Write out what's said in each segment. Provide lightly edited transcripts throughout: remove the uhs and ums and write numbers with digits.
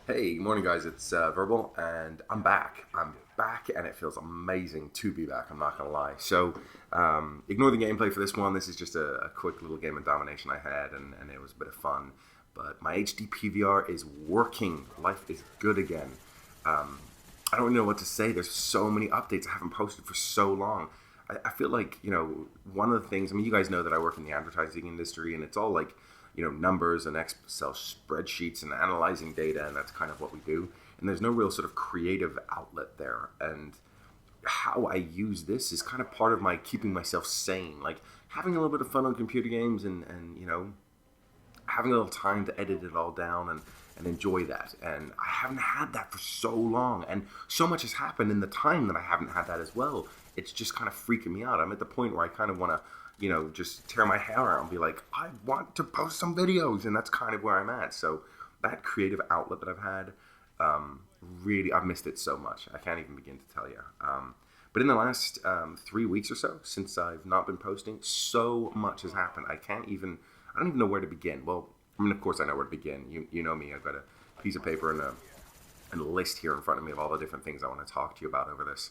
Hey, good morning, guys. It's Verbal, and I'm back. I'm back, and it feels amazing to be back. I'm not gonna lie. Ignore the gameplay for this one. This is just a quick little game of domination I had, and it was a bit of fun. But my HD PVR is working. Life is good again. Um, I don't really know what to say. There's so many updates I haven't posted for so long. I feel like, one of the things, I mean, you guys know that I work in the advertising industry, and it's all like, numbers and Excel spreadsheets and analyzing data, and that's kind of what we do. And there's no real sort of creative outlet there. And how I use this is kind of part of my keeping myself sane, like having a little bit of fun on computer games and having a little time to edit it all down and enjoy that. And I haven't had that for so long, and so much has happened in the time that I haven't had that as well. It's just kind of freaking me out. I'm at the point where I kind of want to, just tear my hair out and be like, I want to post some videos, and that's kind of where I'm at. So that creative outlet that I've had, really, I've missed it so much. I can't even begin to tell you. But in the last 3 weeks or so, since I've not been posting, so much has happened. I don't even know where to begin. Well, I mean, of course I know where to begin. You know me. I've got a piece of paper and a list here in front of me of all the different things I want to talk to you about over this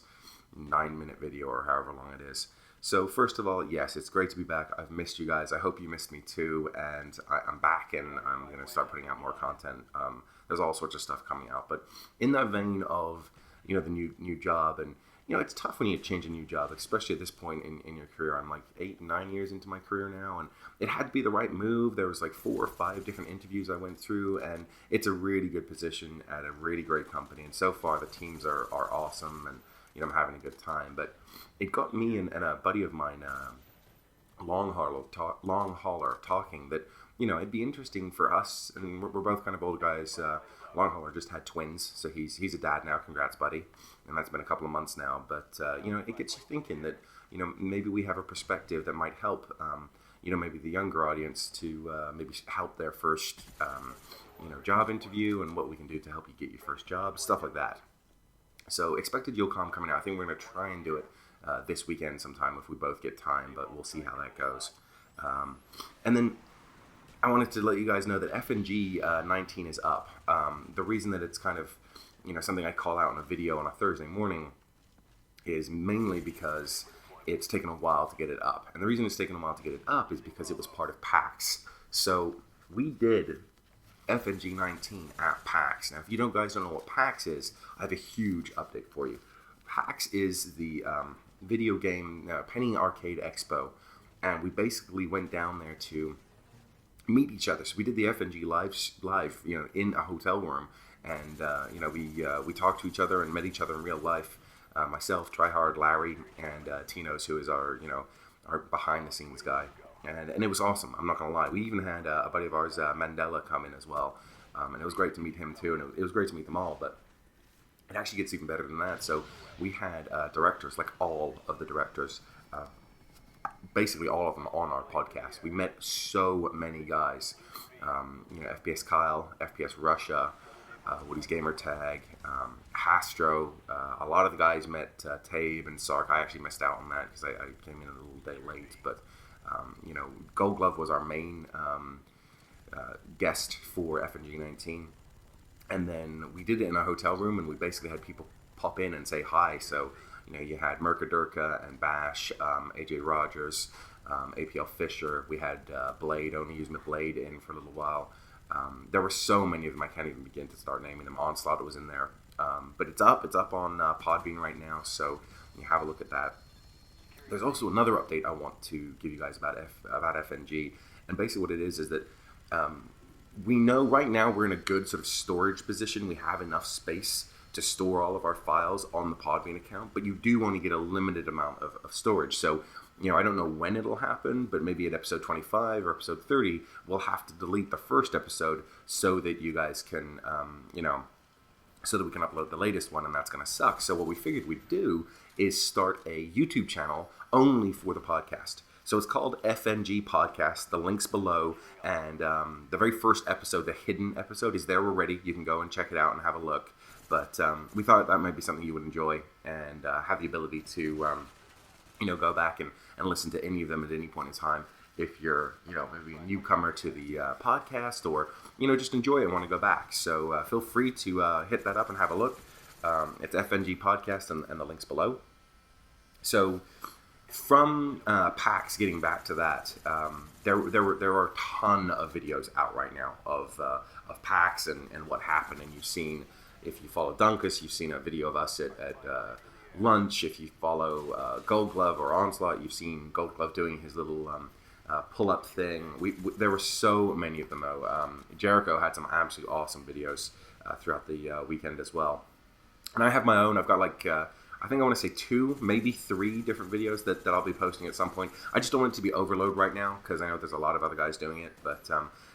9-minute video or however long it is. So first of all, yes, it's great to be back. I've missed you guys. I hope you missed me too. And I'm back, and I'm going to start putting out more content. There's all sorts of stuff coming out. But in that vein of, the new job, and it's tough when you change a new job, especially at this point in your career. I'm like 8-9 years into my career now, and it had to be the right move. There was like 4 or 5 different interviews I went through, and it's a really good position at a really great company. And so far, the teams are awesome, and I'm having a good time. But it got me and a buddy of mine, long hauler, talking that it'd be interesting for us, and we're both kind of old guys. Long hauler just had twins, so he's a dad now. Congrats, buddy! And that's been a couple of months now. But it gets you thinking that maybe we have a perspective that might help. Maybe the younger audience to maybe help their first job interview, and what we can do to help you get your first job, stuff like that. So expected Yulcom coming out. I think we're going to try and do it this weekend sometime if we both get time, but we'll see how that goes. And then I wanted to let you guys know that FNG 19 is up. The reason that it's kind of something I call out in a video on a Thursday morning is mainly because it's taken a while to get it up. And the reason it's taken a while to get it up is because it was part of PAX. So we did FNG 19 at PAX. Now, if you guys don't know what PAX is, I have a huge update for you. PAX is the video game Penny Arcade Expo, and we basically went down there to meet each other. So we did the FNG live, in a hotel room, and we talked to each other and met each other in real life. Myself, Tryhard, Larry, and Tino's, who is our behind the scenes guy. And it was awesome. I'm not gonna lie. We even had a buddy of ours, Mandela, come in as well, and it was great to meet him too. And it was great to meet them all. But it actually gets even better than that. So we had directors, like all of the directors, basically all of them on our podcast. We met so many guys. FPS Kyle, FPS Russia, Woody's Gamer Tag, Hastro. A lot of the guys met Tabe and Sark. I actually missed out on that because I came in a little day late, but. Gold Glove was our main guest for FNG 19, and then we did it in a hotel room, and we basically had people pop in and say hi. So you had Merca Durka and Bash, AJ Rogers, APL Fisher. We had Blade, Only Use My Blade, in for a little while. There were so many of them I can't even begin to start naming them. Onslaught was in there, but it's up on Podbean right now, so you have a look at that. There's also another update I want to give you guys about FNG, and basically what it is that we know right now we're in a good sort of storage position. We have enough space to store all of our files on the Podbean account, but you do only get a limited amount of storage. So, I don't know when it'll happen, but maybe at episode 25 or episode 30, we'll have to delete the first episode so that you guys can, so that we can upload the latest one, and that's going to suck. So what we figured we'd do is start a YouTube channel only for the podcast. So it's called FNG Podcast. The link's below, and the very first episode, the hidden episode, is there already. You can go and check it out and have a look. But we thought that might be something you would enjoy, and have the ability to, go back and listen to any of them at any point in time. if you're, maybe a newcomer to the podcast, or, just enjoy it and want to go back. So feel free to hit that up and have a look. It's FNG Podcast, and the link's below. So from PAX, getting back to that, there are a ton of videos out right now of PAX and what happened. And you've seen, if you follow Dunkus, you've seen a video of us at lunch. If you follow Gold Glove or Onslaught, you've seen Gold Glove doing his little pull-up thing. There were so many of them, though. Jericho had some absolutely awesome videos throughout the weekend as well. And I have my own. I've got I think I want to say 2, maybe 3 different videos that I'll be posting at some point. I just don't want it to be overload right now, because I know there's a lot of other guys doing it. But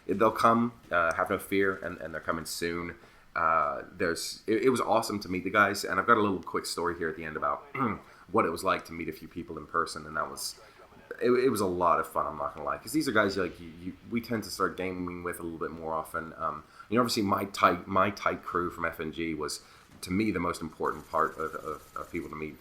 they'll come, have no fear, and they're coming soon. It was awesome to meet the guys, and I've got a little quick story here at the end about what it was like to meet a few people in person, and that was... It was a lot of fun, I'm not gonna lie, because these are guys we tend to start gaming with a little bit more often. Obviously my tight crew from FNG was, to me, the most important part of people to meet.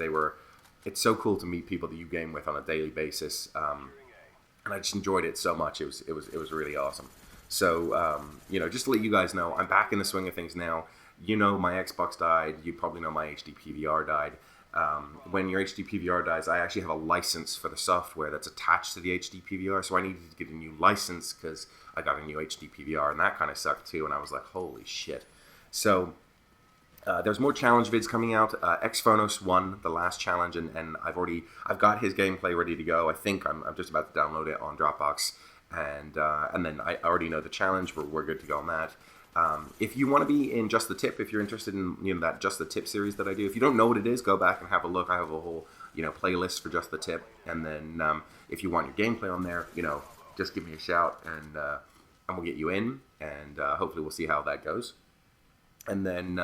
It's so cool to meet people that you game with on a daily basis, and I just enjoyed it so much. It was really awesome. So just to let you guys know, I'm back in the swing of things now. My Xbox died. You probably know my HD PVR died. When your HD PVR dies, I actually have a license for the software that's attached to the HD PVR, so I needed to get a new license because I got a new HD PVR, and that kind of sucked too, and I was like, holy shit. So there's more challenge vids coming out. Xphonos won the last challenge, and I've got his gameplay ready to go. I think I'm just about to download it on Dropbox, and then I already know the challenge. We're good to go on that. If you want to be in Just the Tip, if you're interested in that Just the Tip series that I do, if you don't know what it is, go back and have a look. I have a whole playlist for Just the Tip, and then if you want your gameplay on there, just give me a shout, and we'll get you in, and hopefully we'll see how that goes. And then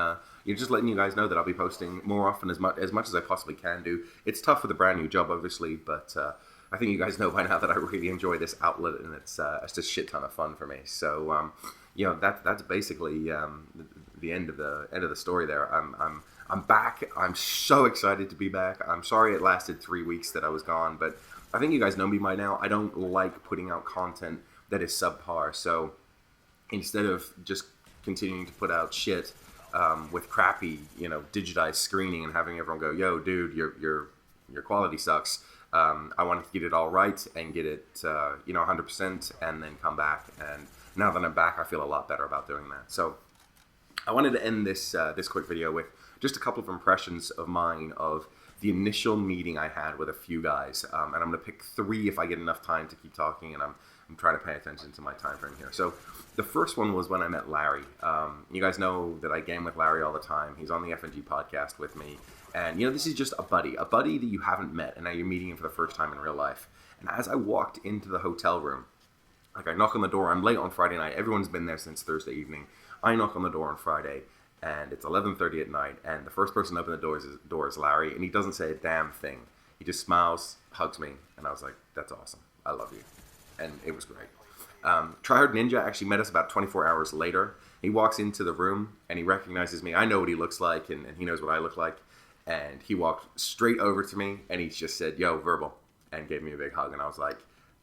just letting you guys know that I'll be posting more often, as much as I possibly can do. It's tough with a brand new job, obviously, but I think you guys know by now that I really enjoy this outlet, and it's just a shit ton of fun for me. So that's basically the end of the story there. I'm back. I'm so excited to be back. I'm sorry it lasted 3 weeks that I was gone, but I think you guys know me by now. I don't like putting out content that is subpar. So instead of just continuing to put out shit with crappy, digitized screening and having everyone go, "Yo, dude, your quality sucks." I wanted to get it all right and get it 100%, and then come back. And now that I'm back, I feel a lot better about doing that. So I wanted to end this quick video with just a couple of impressions of mine of the initial meeting I had with a few guys, and I'm going to pick 3 if I get enough time to keep talking, and I'm trying to pay attention to my time frame here. So the first one was when I met Larry. You guys know that I game with Larry all the time. He's on the FNG podcast with me, and this is just a buddy that you haven't met, and now you're meeting him for the first time in real life. And as I walked into the hotel room, I knock on the door. I'm late on Friday night. Everyone's been there since Thursday evening. I knock on the door on Friday, and it's 11:30 at night, and the first person to open the door is Larry, and he doesn't say a damn thing. He just smiles, hugs me, and I was like, that's awesome. I love you. And it was great. Tryhard Ninja actually met us about 24 hours later. He walks into the room, and he recognizes me. I know what he looks like, and he knows what I look like. And he walked straight over to me, and he just said, "Yo, Verbal," and gave me a big hug. And I was like,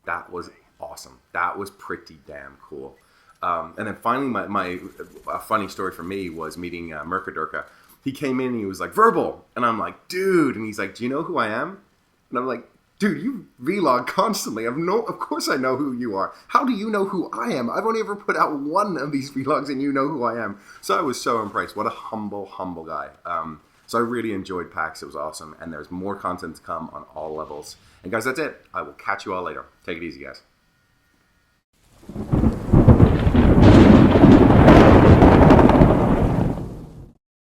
that was awesome. That was pretty damn cool. And then finally, my funny story for me was meeting Mercadurka. He came in and he was like, "Verbal," and I'm like, "Dude," and he's like, "Do you know who I am?" And I'm like, "Dude, you vlog constantly. Of course I know who you are. How do you know who I am? I've only ever put out one of these vlogs and you know who I am." So I was so impressed. What a humble guy. So I really enjoyed PAX. It was awesome. And there's more content to come on all levels. And guys, that's it. I will catch you all later. Take it easy, guys.